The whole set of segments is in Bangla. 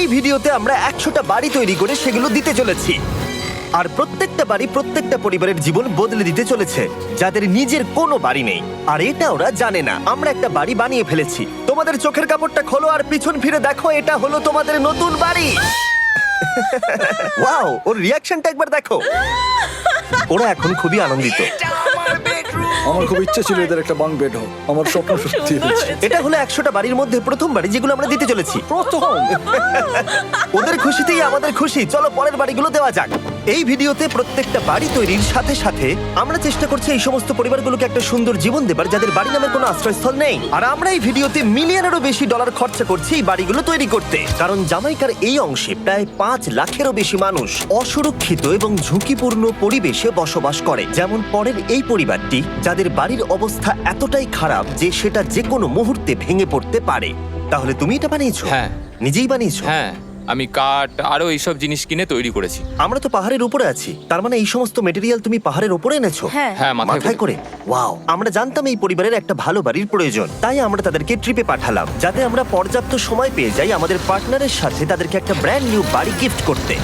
এই ভিডিওতে আমরা 100টা বাড়ি তৈরি করে সেগুলো দিতে চলেছি। আর প্রত্যেকটা বাড়ি প্রত্যেকটা পরিবারের জীবন বদলে দিতে চলেছে, যাদের নিজের কোনো বাড়ি নেই। আর এটা ওরা জানে না। আমরা একটা বাড়ি বানিয়ে ফেলেছি। তোমাদের চোখের কাপড়টা খোলো আর পিছন ফিরে দেখো, এটা হলো তোমাদের নতুন বাড়ি। ওয়াও, ওর রিয়াকশনটা একবার দেখো। ওরা এখন খুবই আনন্দিত। আমার খুব ইচ্ছে ছিল এদের একটা বাং বেড হোক। আমার স্বপ্ন সত্যি হয়েছে। এটা হলো 100টা বাড়ির মধ্যে প্রথম বাড়ি যেগুলো আমরা দিতে চলেছি। প্রথম ওদের খুশিতেই আমাদের খুশি। চলো পরের বাড়িগুলো দেওয়া যাক। এই ভিডিওতে প্রত্যেকটা বাড়ি তৈরির সাথে সাথে আমরা চেষ্টা করছি এই সমস্ত পরিবারগুলোকে একটা সুন্দর জীবন দেবার যাদের বাড়ি নামের কোনো আশ্রয়স্থল নেই। আর আমরা এই ভিডিওতে মিলিয়নেরও বেশি ডলার খরচা করছি এই বাড়িগুলো তৈরি করতে, কারণ জামাইকার এই অংশে প্রায় 5 লাখেরও বেশি মানুষ অসুরক্ষিত এবং ঝুঁকিপূর্ণ পরিবেশে বসবাস করে। যেমন পরের এই পরিবারটি, যাদের বাড়ির অবস্থা এতটাই খারাপ যে সেটা যে কোনো মুহূর্তে ভেঙে পড়তে পারে। তাহলে তুমি এটা বানিয়েছো? হ্যাঁ। নিজেই বানিয়েছো? হ্যাঁ, আমি কাঠ আরো এইসব জিনিস কিনে তৈরি করেছি। আমরা তো পাহাড়ের উপরে আছি, তার মানে এই সমস্ত মেটেরিয়াল তুমি পাহাড়ের উপরে এনেছো? হ্যাঁ। হ্যাঁ, মাথায় করে। ওয়াও, আমরা জানতাম এই পরিবারের একটা ভালো বাড়ির প্রয়োজন, তাই আমরা তাদেরকে ট্রিপে পাঠালাম যাতে আমরা পর্যাপ্ত সময় পেয়ে যাই আমাদের পার্টনারের সাথে তাদেরকে একটা ব্র্যান্ড নিউ বাড়ি গিফট করতে।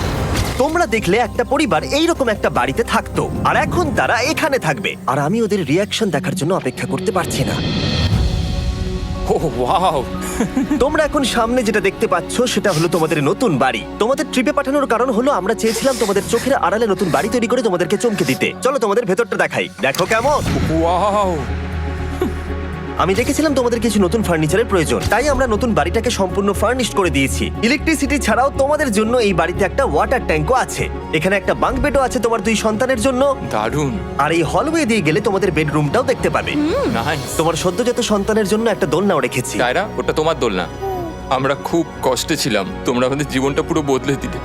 তোমরা দেখলে একটা পরিবার এইরকম একটা বাড়িতে থাকতো, আর এখন তারা এখানে থাকবে। আর আমি ওদের রিয়াকশন দেখার জন্য অপেক্ষা করতে পারছি না। ও ওয়াও, তোমরা এখন সামনে যেটা দেখতে পাচ্ছ সেটা হলো তোমাদের নতুন বাড়ি। তোমাদের ট্রিপে পাঠানোর কারণ হলো আমরা চেয়েছিলাম তোমাদের চোখের আড়ালে নতুন বাড়ি তৈরি করে তোমাদেরকে চমকে দিতে। চলো তোমাদের ভেতরটা দেখাই, দেখো কেমন। ওয়াও। আমি দেখেছিলাম তোমাদের কিছু নতুন ফার্নিচারের প্রয়োজন, তাই আমরা নতুন বাড়িটাকে সম্পূর্ণ ফার্নিশড করে দিয়েছি। ইলেকট্রিসিটি ছাড়াও তোমাদের জন্য এই বাড়িতে একটা ওয়াটার ট্যাঙ্কও আছে। এখানে একটা বাঙ্ক বেডও আছে তোমার 2 সন্তানের জন্য। দারুণ। আর এই হলওয়ে দিয়ে গেলে তোমাদের বেডরুমটাও দেখতে পাবে। নাইস। তোমার সদ্যজাত সন্তানের জন্য একটা দোলনাও রেখেছি। ডায়রা, ওটা তোমার দোল না। আমরা খুব কষ্টে ছিলাম, তোমরা আমাদের জীবনটা পুরো বদলে দিলে।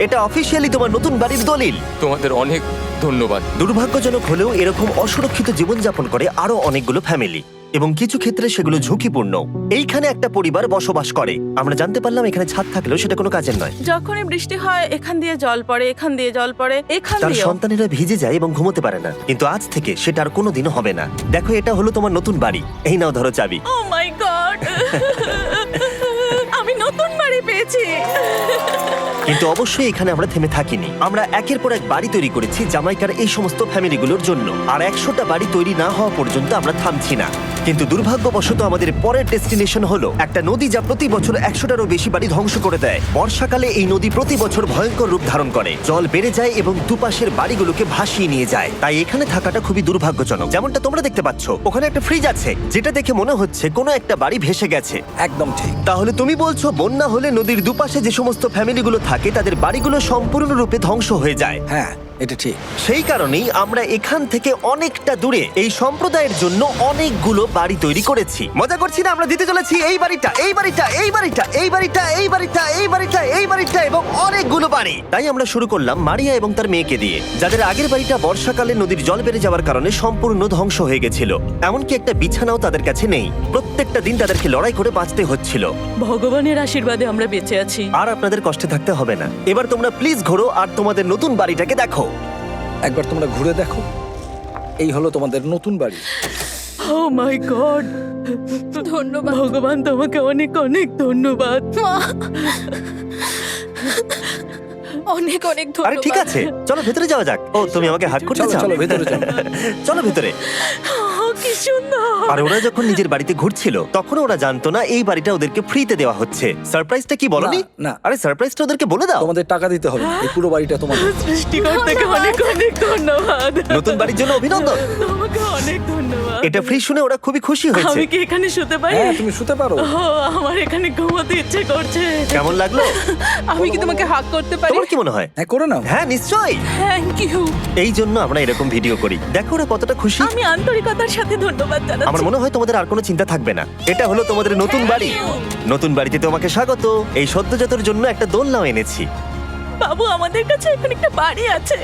এটা অফিসিয়ালি তোমার নতুন বাড়ির দলিল। তোমাদের অনেক ধন্যবাদ। দুর্ভাগ্যজনক হলেও এরকম অসুরক্ষিত জীবনযাপন করে আরো অনেকগুলো ফ্যামিলি, এবং কিছু ক্ষেত্রে সেগুলো ঝুঁকিপূর্ণ। এইখানে একটা পরিবার বসবাস করে। আমরা জানতে পারলাম এখানে ছাদ থাকলেও সেটা কোনো কাজের নয়। যখনই বৃষ্টি হয় এখান দিয়ে জল পড়ে, এখান দিয়ে জল পড়ে, এখান তার দিয়ে। সন্তানেরা ভিজে যায় এবং ঘুমোতে পারে না, কিন্তু আজ থেকে সেটা আর কোনোদিনও হবে না। দেখো, এটা হলো তোমার নতুন বাড়ি। এই নাও, ধরো চাবি। ও মাই গড, আমি নতুন বাড়ি পেয়েছি। কিন্তু অবশ্যই এখানে আমরা থেমে থাকিনি। আমরা একের পর এক বাড়ি তৈরি করেছি জামাইকার এই সমস্ত ফ্যামিলিগুলোর জন্য। আর 100টা বাড়ি তৈরি না হওয়া পর্যন্ত আমরা থামছি না। কিন্তু দুর্ভাগ্যবশত আমাদের পরের ডেস্টিনেশন হলো একটা নদী, যা প্রতি বছর 100টারও বেশি বাড়ি ধ্বংস করে দেয়। বর্ষাকালে এই নদী প্রতি বছর ভয়ঙ্কর রূপ ধারণ করে, জল বেড়ে যায় এবং দুপাশের বাড়িগুলোকে ভাসিয়ে নিয়ে যায়। তাই এখানে থাকাটা খুবই দুর্ভাগ্যজনক। যেমনটা তোমরা দেখতে পাচ্ছ, ওখানে একটা ফ্রিজ আছে যেটা দেখে মনে হচ্ছে কোনো একটা বাড়ি ভেসে গেছে। একদম ঠিক। তাহলে তুমি বলছো বন্যা হলে নদীর দুপাশে যে সমস্ত ফ্যামিলিগুলো থাকে তাদের বাড়িগুলো সম্পূর্ণরূপে ধ্বংস হয়ে যায়। হ্যাঁ, এটা ঠিক। সেই কারণেই আমরা এখান থেকে অনেকটা দূরে এই সম্প্রদায়ের জন্য অনেকগুলো বাড়ি তৈরি করেছি। মজা করছি না? আমরা দিতে চলেছি এই বাড়িটা, এই বাড়িটা, এই বাড়িটা, এই বাড়িটা, এই বাড়িটা, এই বাড়িটা, এই বাড়িটা এবং অনেকগুলো বাড়ি। তাই আমরা শুরু করলাম মারিয়া এবং তার মেয়েকে দিয়ে, যাদের আগের বাড়িটা বর্ষাকালে নদীর জল বেড়ে যাওয়ার কারণে সম্পূর্ণ ধ্বংস হয়ে গেছিল। এমনকি একটা বিছানাও তাদের কাছে নেই। প্রত্যেকটা দিন তাদেরকে লড়াই করে বাঁচতে হচ্ছিল। ভগবানের আশীর্বাদে আমরা বেঁচে আছি। আর আপনাদের কষ্টে থাকতে হবে না। এবার তোমরা প্লিজ ঘোরো আর তোমাদের নতুন বাড়িটাকে দেখো। একবার তোমরা ঘুরে দেখো, এই হলো তোমাদের নতুন বাড়ি। ও মাই গড, ধন্যবাদ ভগবান, তোমাকে অনেক অনেক ধন্যবাদ। অনেক অনেক আরে ধন্যবাদ। ঠিক আছে, চলো ভেতরে যাওয়া যাক। ও, তুমি আমাকে হাত করতে চলো চাও? চলো ভেতরে চলো। চলো ভেতরে। ও, কি সুন্দর। আর ওরা যখন নিজের বাড়িতে ঘুরছিল তখন ওরা জানতো না এই বাড়িটা ওদেরকে ফ্রিতে দেওয়া হচ্ছে। সারপ্রাইজটা কি বলনি? না, না। আরে সারপ্রাইজটা ওদেরকে বলে দাও। তোমাদের টাকা দিতে হবে, এই পুরো বাড়িটা তোমাদের। সৃষ্টিকর্তাকে অনেক অনেক ধন্যবাদ। নতুন বাড়ির জন্য অভিনন্দন। তোমাকে অনেক ধন্যবাদ। এটা ফ্রি শুনে ওরা খুবই খুশি হয়েছে। আমি কি এখানে শুতে পারি? হ্যাঁ, তুমি শুতে পারো। ও, আমার এখানে ঘুমোতে ইচ্ছে করছে। কেমন লাগলো? আমি কি তোমাকে হাগ করতে পারি? তোমার কি মনে হয়? হ্যাঁ, করে নাও। হ্যাঁ, নিশ্চয়ই। Thank you. এই জন্য আমরা এরকম ভিডিও করি। দেখো ওরা কতটা খুশি। আমি আন্তরিকতার সাথে ধন্যবাদ আমার জানাচ্ছি। মনে হয় তোমাদের আর কোনো চিন্তা থাকবে না। এটা হলো তোমাদের নতুন বাড়ি। নতুন বাড়িতে তোমাকে স্বাগত। এই সদ্যজাতর জন্য একটা দোলনাও এনেছি। বাবু, আমাদের কাছে এখন একটা বাড়ি আছে।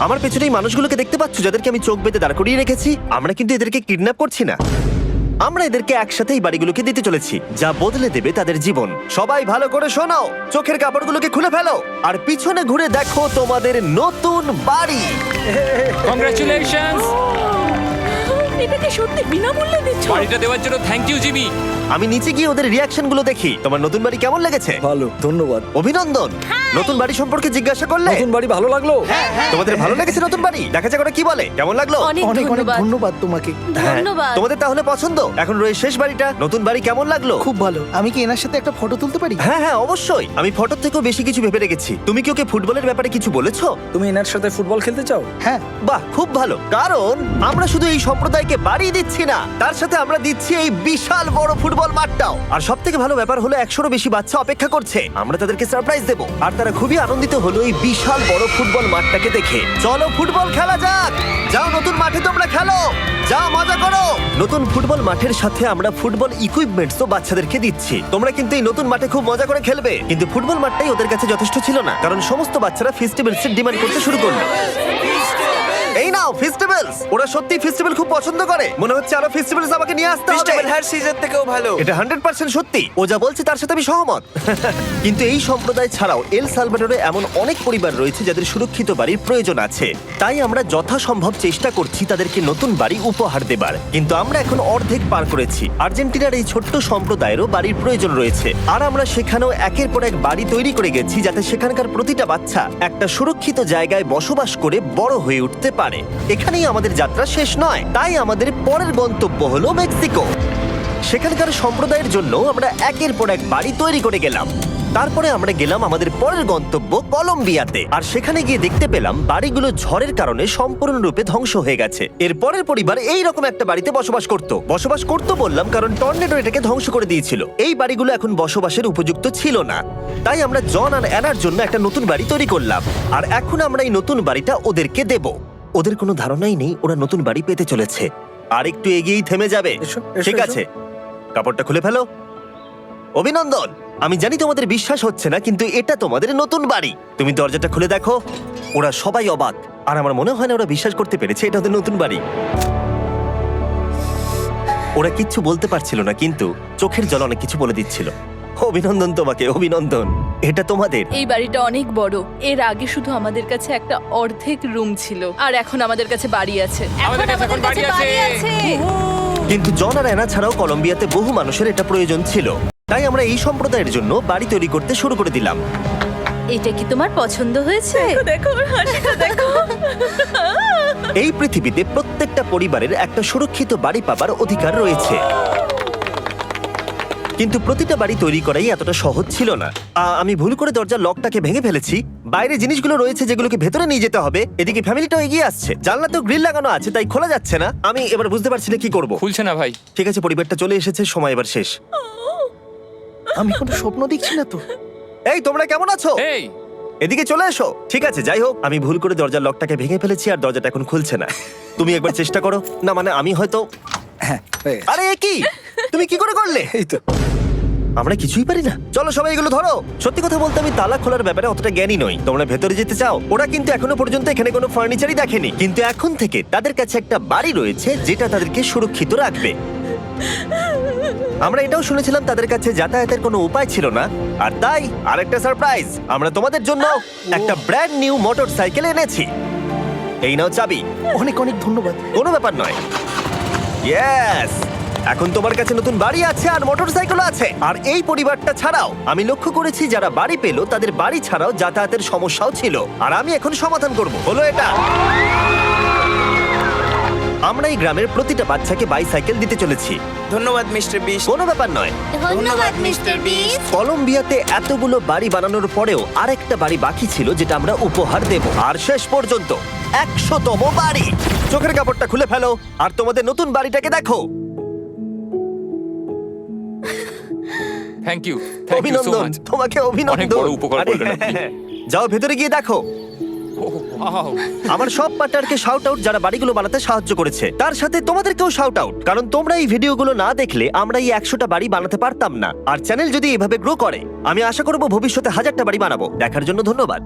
আমার পেছনে এই মানুষগুলোকে দেখতে পাচ্ছ যাদেরকে আমি চোখ বেঁধে দাঁড় করিয়ে রেখেছি? আমরা কিন্তু এদেরকে কিডন্যাপ করছি না। আমরা এদেরকে একসাথে এই বাড়িগুলোকে দিতে চলেছি, যা বদলে দেবে তাদের জীবন। সবাই ভালো করে শোনো, চোখের কাপড়গুলোকে খুলে ফেলো আর পিছনে ঘুরে দেখো তোমাদের নতুন বাড়ি। কংগ্রাচুলেশনস। এটা কি সত্যি বিনামূল্যে দিচ্ছ? বাড়িটা দেওয়ার জন্য থ্যাংক ইউ জিমি। আমি নিচে গিয়ে ওদের রিয়াকশন গুলো দেখি। তোমার নতুন বাড়ি কেমন লেগেছে? ভালো, ধন্যবাদ। অভিনন্দন। নতুন বাড়ি সম্পর্কে জিজ্ঞাসা করলে? নতুন বাড়ি ভালো লাগলো? তোমাদের ভালো লেগেছে নতুন বাড়ি? দেখা যাক ওরা কি বলে। কেমন লাগলো? অনেক অনেক অনেক ধন্যবাদ। ধন্যবাদ তোমাকে। হ্যাঁ, ধন্যবাদ। তোমাদের তাহলে পছন্দ? এখন রয়েছে শেষ বাড়িটা। নতুন বাড়ি কেমন লাগলো? খুব ভালো। আমি কি এনার সাথে একটা ফটো তুলতে পারি? হ্যাঁ হ্যাঁ অবশ্যই। আমি ফটোর থেকেও বেশি কিছু ভেবে রেখেছি। তুমি কি ওকে ফুটবলের ব্যাপারে কিছু বলেছো? তুমি এনার সাথে ফুটবল খেলতে চাও? হ্যাঁ। বাহ, খুব ভালো। কারণ আমরা শুধু এই সম্প্রদায়কে বাড়ি দিচ্ছি না, তার সাথে আমরা দিচ্ছি এই বিশাল বড় ফুটবল মাঠটাও। আর সব থেকে ভালো ব্যাপার হলো 100-রও বেশি বাচ্চা অপেক্ষা করছে। আমরা তাদেরকে সারপ্রাইজ দেব। আর তারা খুবই আনন্দিত হলো এই বিশাল বড় ফুটবল মাঠটাকে দেখে। চলো ফুটবল খেলা যাক। যাও নতুন মাঠে তোমরা খেলো, যাও মজা করো। নতুন ফুটবল মাঠের সাথে আমরা ফুটবল ইকুইপমেন্টসও বাচ্চাদেরকে দিচ্ছি। তোমরা কিন্তু এই নতুন মাঠে খুব মজা করে খেলবে। কিন্তু ফুটবল মাঠটাই ওদের কাছে যথেষ্ট ছিল না, কারণ সমস্ত বাচ্চারা ফেস্টিভ্যালস এর ডিমান্ড করতে শুরু করলো। এই নাও ফেস্টিভ্যালস। ওরা সত্যি ফেস্টিভ্যাল খুব পছন্দ করে। মনে হচ্ছে আরো ফেস্টিভ্যালস আমাকে নিয়ে আসতে হবে। হার সিজন থেকেও ভালো। এটা 100% সত্যি। ও যা বলছে তার সাথে আমি সহমত। কিন্তু এই সম্প্রদায় ছাড়াও এল সালভাডোরে এমন অনেক পরিবার রয়েছে যাদের সুরক্ষিত বাড়ির প্রয়োজন আছে। তাই আমরা যথাসম্ভব চেষ্টা করছি তাদেরকে নতুন বাড়ি উপহার দেবার। কিন্তু আমরা এখন অর্ধেক পার করেছি। আর্জেন্টিনার এই ছোট্ট সম্প্রদায়েরও বাড়ির প্রয়োজন রয়েছে। আর আমরা সেখানেও একের পর এক বাড়ি তৈরি করে গেছি, যাতে সেখানকার প্রতিটা বাচ্চা একটা সুরক্ষিত জায়গায় বসবাস করে বড় হয়ে উঠতে পারে। এখানেই আমাদের যাত্রা শেষ নয়, তাই আমাদের পরের গন্তব্য হলো মেক্সিকো। সেখানকার সম্প্রদায়ের জন্য আমরা একের পর এক বাড়ি তৈরি করে গেলাম। তারপরে আমরা গেলাম আমাদের পরের গন্তব্য কলম্বিয়াতে। আর সেখানে গিয়ে দেখতে পেলাম বাড়িগুলো ঝড়ের কারণে সম্পূর্ণরূপে ধ্বংস হয়ে গেছে। এর পরের পরিবার এই রকম একটা বাড়িতে বসবাস করত বললাম কারণ টর্নেডো এটাকে ধ্বংস করে দিয়েছিল। এই বাড়িগুলো এখন বসবাসের উপযুক্ত ছিল না। তাই আমরা জন আর অ্যানার জন্য একটা নতুন বাড়ি তৈরি করলাম। আর এখন আমরা এই নতুন বাড়িটা ওদেরকে দেব। ওদের কোনো ধারণাই নেই ওরা নতুন বাড়ি পেতে চলেছে। আর একটু এগিয়েই থেমে যাবে। এসো, এসো, ঠিক এসো। আছে, কাপড়টা খুলে ফেলো। অভিনন্দন। আমি জানি তোমাদের বিশ্বাস হচ্ছে না, কিন্তু এটা তোমাদের নতুন বাড়ি। তুমি দরজাটা খুলে দেখো। ওরা সবাই অবাক। আর আমার মনে হয় না ওরা বিশ্বাস করতে পেরেছে এটা ওদের নতুন বাড়ি। ওরা কিচ্ছু বলতে পারছিল না, কিন্তু চোখের জল অনেক কিছু বলে দিচ্ছিল। অভিনন্দন তোমাকে, অভিনন্দন। এটা তোমাদের। এই বাড়িটা অনেক বড়। এর আগে শুধু আমাদের কাছে একটা অর্ধেক রুম ছিল, আর এখন আমাদের কাছে বাড়ি আছে। আমাদের কাছে এখন বাড়ি আছে। কিন্তু জন আর অ্যানা ছাড়াও কলম্বিয়াতে বহু মানুষের এটা প্রয়োজন ছিল। তাই আমরা এই সম্প্রদায়ের জন্য বাড়ি তৈরি করতে শুরু করে দিলাম। এটা কি তোমার পছন্দ হয়েছে? দেখো ওর হাসিটা দেখো। এই পৃথিবীতে প্রত্যেকটা পরিবারের একটা সুরক্ষিত বাড়ি পাবার অধিকার রয়েছে। কিন্তু প্রতিটা বাড়ি তৈরি করাই এতটা সহজ ছিল না। আমি ভুল করে দরজার লকটাকে ভেঙে ফেলেছি। বাইরে জিনিসগুলো রয়েছে যেগুলোকে ভেতরে নিয়ে যেতে হবে। এদিকে ফ্যামিলিটাও এগিয়ে আসছে। জানলাতেও গ্রিল লাগানো আছে, তাই খোলা যাচ্ছে না। আমি এবার বুঝতে পারছি না কি করব। খুলছে না ভাই। ঠিক আছে, পরিবারটা চলে এসেছে, সময় এবার শেষ। আমি কোনো স্বপ্ন দেখছি না তো। এই তোমরা কেমন আছো? এই এদিকে চলে এসো। ঠিক আছে, যাই হোক, আমি ভুল করে দরজার লকটাকে ভেঙে ফেলেছি আর দরজাটা এখন খুলছে না। তুমি একবার চেষ্টা করো না। মানে আমি হয়তো। হ্যাঁ, হয়ে গেছে। আরে এ কি, তুমি কি করে করলে? এই তো। আমরা কিছুই পারি না। চলো সবাই এগুলো ধরো। সত্যি কথা বলতে আমি তালা খোলার ব্যাপারে অতটা জ্ঞানী নই। তোমরা ভেতরে যেতে চাও? ওরা কিন্তু এখনো পর্যন্ত এখানে কোনো ফার্নিচারই দেখেনি, কিন্তু এখন থেকে তাদের কাছে একটা বাড়ি রয়েছে যেটা তাদেরকে সুরক্ষিত রাখবে। আমরা এটাও শুনেছিলাম তাদের কাছে যাতায়াতের কোনো উপায় ছিল না, আর তাই আরেকটা সারপ্রাইজ, আমরা তোমাদের জন্য একটা ব্র্যান্ড নিউ মোটরসাইকেল এনেছি। এই নাও চাবি। অনেক অনেক ধন্যবাদ। কোনো ব্যাপার নয়। ইয়েস, এখন তোমার কাছে নতুন বাড়ি আছে আর মোটরসাইকেল আছে। আর এই পরিবারটা ছাড়াও আমি লক্ষ্য করেছি যারা বাড়ি পেল তাদের বাড়ি ছাড়াও যাতায়াতের সমস্যাও ছিল, আর আমি এখন সমাধান করব। হলো এটা। আমরা এই গ্রামের প্রতিটা বাচ্চাকে বাইসাইকেল দিতে চলেছি। ধন্যবাদ মিস্টার বিশ। কোনো ব্যাপার নয়। ধন্যবাদ মিস্টার বিস্ট। কলম্বিয়াতে এতগুলো বাড়ি বানানোর পরেও আরেকটা বাড়ি বাকি ছিল যেটা আমরা উপহার দেব। আর শেষ পর্যন্ত 100তম বাড়ি। চোখের কাপড়টা খুলে ফেলো আর তোমাদের নতুন বাড়িটাকে দেখো। Thank you, thank you so অভিনন্দন মাচ। তোমাকে, অভিনন্দন। অনেক বড় উপকার আরে করলেন আপনি। হ্যাঁ, যাও ভেতরে গিয়ে দেখো। ওয়াও, আমার সব পার্টনারকে শাউট আউট যারা বাড়িগুলো বানাতে সাহায্য করেছে। তার সাথে তোমাদেরকেও শাউট আউট, কারণ তোমরা এই ভিডিওগুলো না দেখলে আমরা এই 100টা বাড়ি বানাতে পারতাম না। আর চ্যানেল যদি এভাবে গ্রো করে, আমি আশা করব ভবিষ্যতে 1000টা বাড়ি বানাবো। দেখার জন্য ধন্যবাদ।